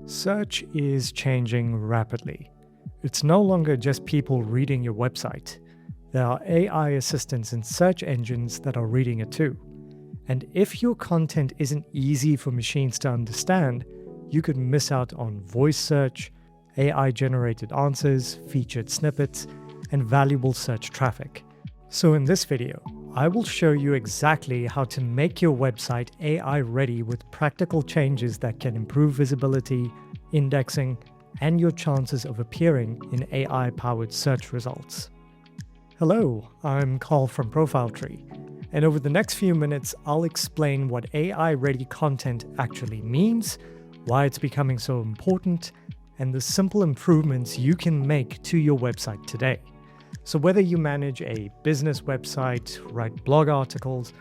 Search is changing rapidly. It's no longer just people reading your website. There are AI assistants in search engines that are reading it too. And if your content isn't easy for machines to understand, you could miss out on voice search, AI-generated answers, featured snippets, and valuable search traffic. So in this video, I will show you exactly how to make your website AI ready with practical changes that can improve visibility, indexing, and your chances of appearing in AI-powered search results. Hello, I'm Carl from ProfileTree, and over the next few minutes, I'll explain what AI-ready content actually means, why it's becoming so important, and the simple improvements you can make to your website today. So whether you manage a business website, write blog articles,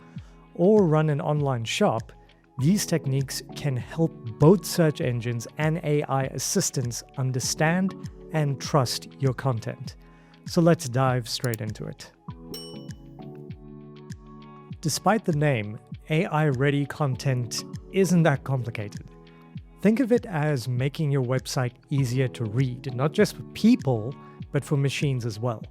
or run an online shop, these techniques can help both search engines and AI assistants understand and trust your content. So let's dive straight into it. Despite the name, AI-ready content isn't that complicated. Think of it as making your website easier to read, not just for people, but for machines as well.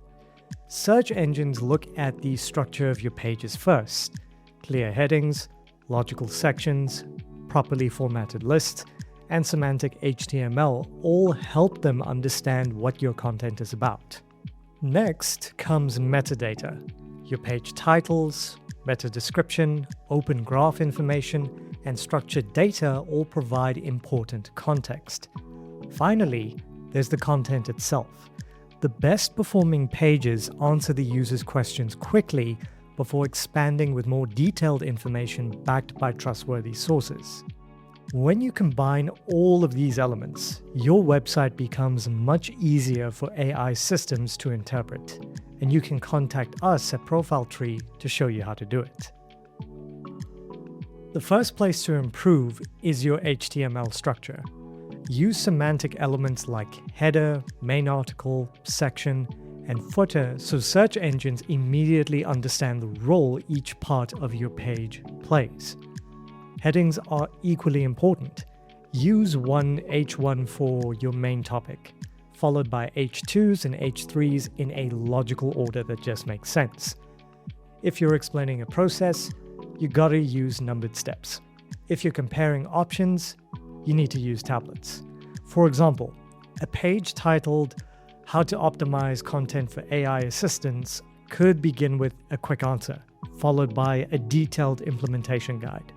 Search engines look at the structure of your pages first. Clear headings, logical sections, properly formatted lists, and semantic HTML all help them understand what your content is about. Next comes metadata. Your page titles, meta description, open graph information, and structured data all provide important context. Finally, there's the content itself. The best performing pages answer the user's questions quickly before expanding with more detailed information backed by trustworthy sources. When you combine all of these elements, your website becomes much easier for AI systems to interpret, and you can contact us at ProfileTree to show you how to do it. The first place to improve is your HTML structure. Use semantic elements like header, main article, section, and footer so search engines immediately understand the role each part of your page plays. Headings are equally important. Use one H1 for your main topic, followed by H2s and H3s in a logical order that just makes sense. If you're explaining a process, you gotta use numbered steps. If you're comparing options, you need to use tablets. For example, a page titled How to Optimize Content for AI Assistants could begin with a quick answer, followed by a detailed implementation guide.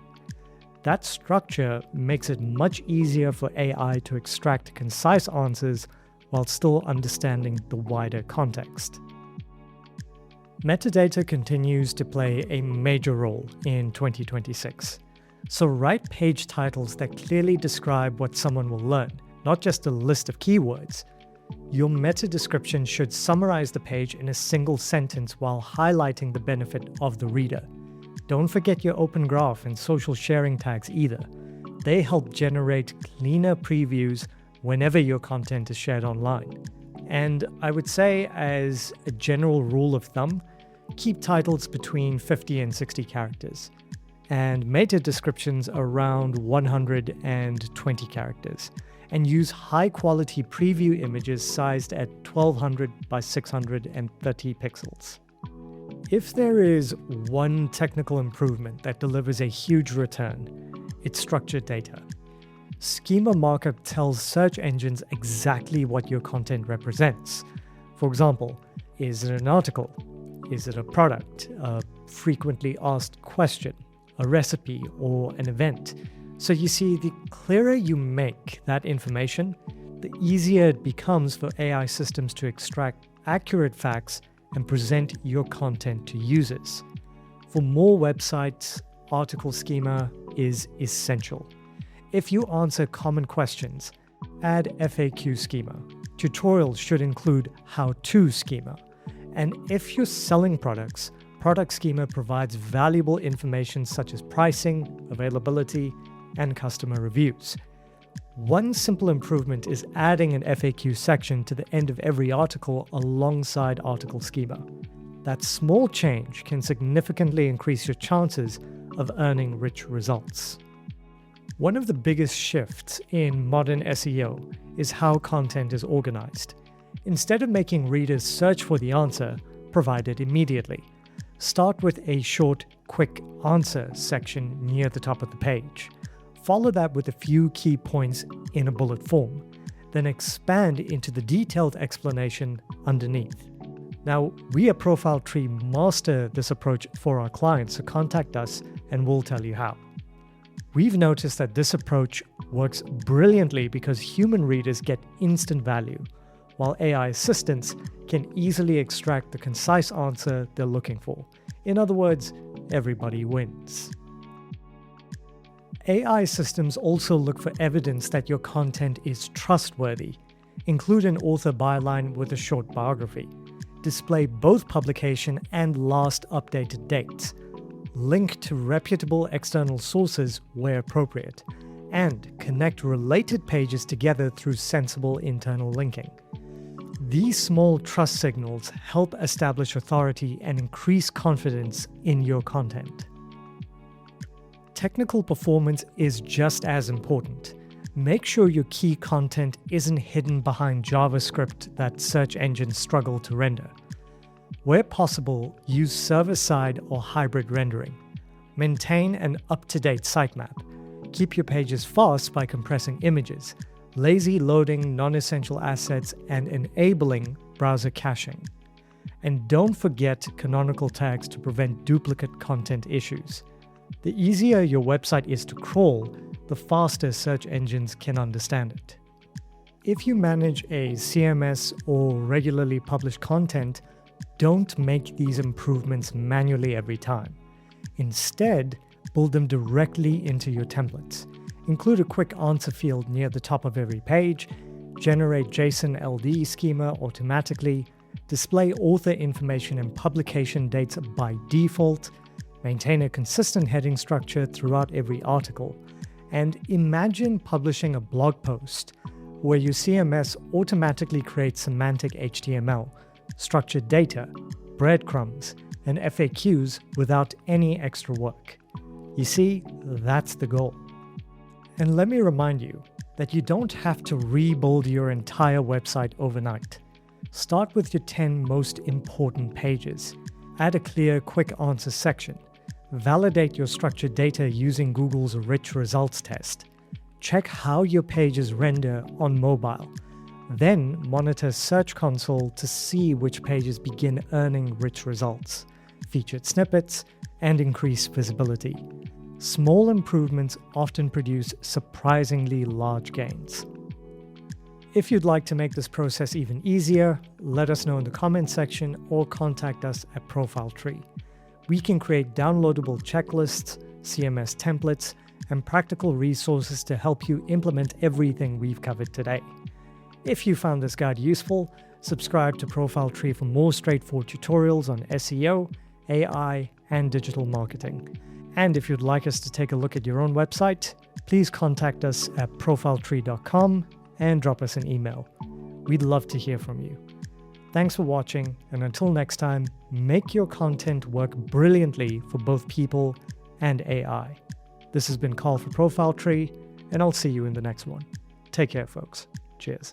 That structure makes it much easier for AI to extract concise answers while still understanding the wider context. Metadata continues to play a major role in 2026. So write page titles that clearly describe what someone will learn, not just a list of keywords. Your meta description should summarize the page in a single sentence while highlighting the benefit of the reader. Don't forget your open graph and social sharing tags either. They help generate cleaner previews whenever your content is shared online. And I would say, as a general rule of thumb, keep titles between 50 and 60 characters. And meta descriptions around 120 characters, and use high-quality preview images sized at 1200 by 630 pixels. If there is one technical improvement that delivers a huge return, it's structured data. Schema Markup tells search engines exactly what your content represents. For example, is it an article? Is it a product? A frequently asked question? A recipe, or an event? So you see, the clearer you make that information, the easier it becomes for AI systems to extract accurate facts and present your content to users. For more websites, article schema is essential. If you answer common questions, add FAQ schema. Tutorials should include how-to schema. And if you're selling products, product schema provides valuable information such as pricing, availability, and customer reviews. One simple improvement is adding an FAQ section to the end of every article alongside article schema. That small change can significantly increase your chances of earning rich results. One of the biggest shifts in modern SEO is how content is organized. Instead of making readers search for the answer, provide it immediately. Start with a short, quick answer section near the top of the page. Follow that with a few key points in a bullet form. Then expand into the detailed explanation underneath. Now, we at ProfileTree master this approach for our clients, so contact us and we'll tell you how. We've noticed that this approach works brilliantly because human readers get instant value, while AI assistants can easily extract the concise answer they're looking for. In other words, everybody wins. AI systems also look for evidence that your content is trustworthy. Include an author byline with a short biography. Display both publication and last updated dates. Link to reputable external sources where appropriate. And connect related pages together through sensible internal linking. These small trust signals help establish authority and increase confidence in your content. Technical performance is just as important. Make sure your key content isn't hidden behind JavaScript that search engines struggle to render. Where possible, use server-side or hybrid rendering. Maintain an up-to-date sitemap. Keep your pages fast by compressing images, lazy loading non-essential assets, and enabling browser caching. And don't forget canonical tags to prevent duplicate content issues. The easier your website is to crawl, the faster search engines can understand it. If you manage a CMS or regularly publish content, don't make these improvements manually every time. Instead, build them directly into your templates. Include a quick answer field near the top of every page, generate JSON LD schema automatically, display author information and publication dates by default, maintain a consistent heading structure throughout every article, and imagine publishing a blog post where your CMS automatically creates semantic HTML, structured data, breadcrumbs, and FAQs without any extra work. You see, that's the goal. And let me remind you that you don't have to rebuild your entire website overnight. Start with your 10 most important pages. Add a clear, quick answer section. Validate your structured data using Google's rich results test. Check how your pages render on mobile. Then monitor Search Console to see which pages begin earning rich results, featured snippets, and increased visibility. Small improvements often produce surprisingly large gains. If you'd like to make this process even easier, let us know in the comments section or contact us at ProfileTree. We can create downloadable checklists, CMS templates, and practical resources to help you implement everything we've covered today. If you found this guide useful, subscribe to ProfileTree for more straightforward tutorials on SEO, AI, and digital marketing. And if you'd like us to take a look at your own website, please contact us at ProfileTree.com and drop us an email. We'd love to hear from you. Thanks for watching, and until next time, make your content work brilliantly for both people and AI. This has been Carl for ProfileTree, and I'll see you in the next one. Take care, folks. Cheers.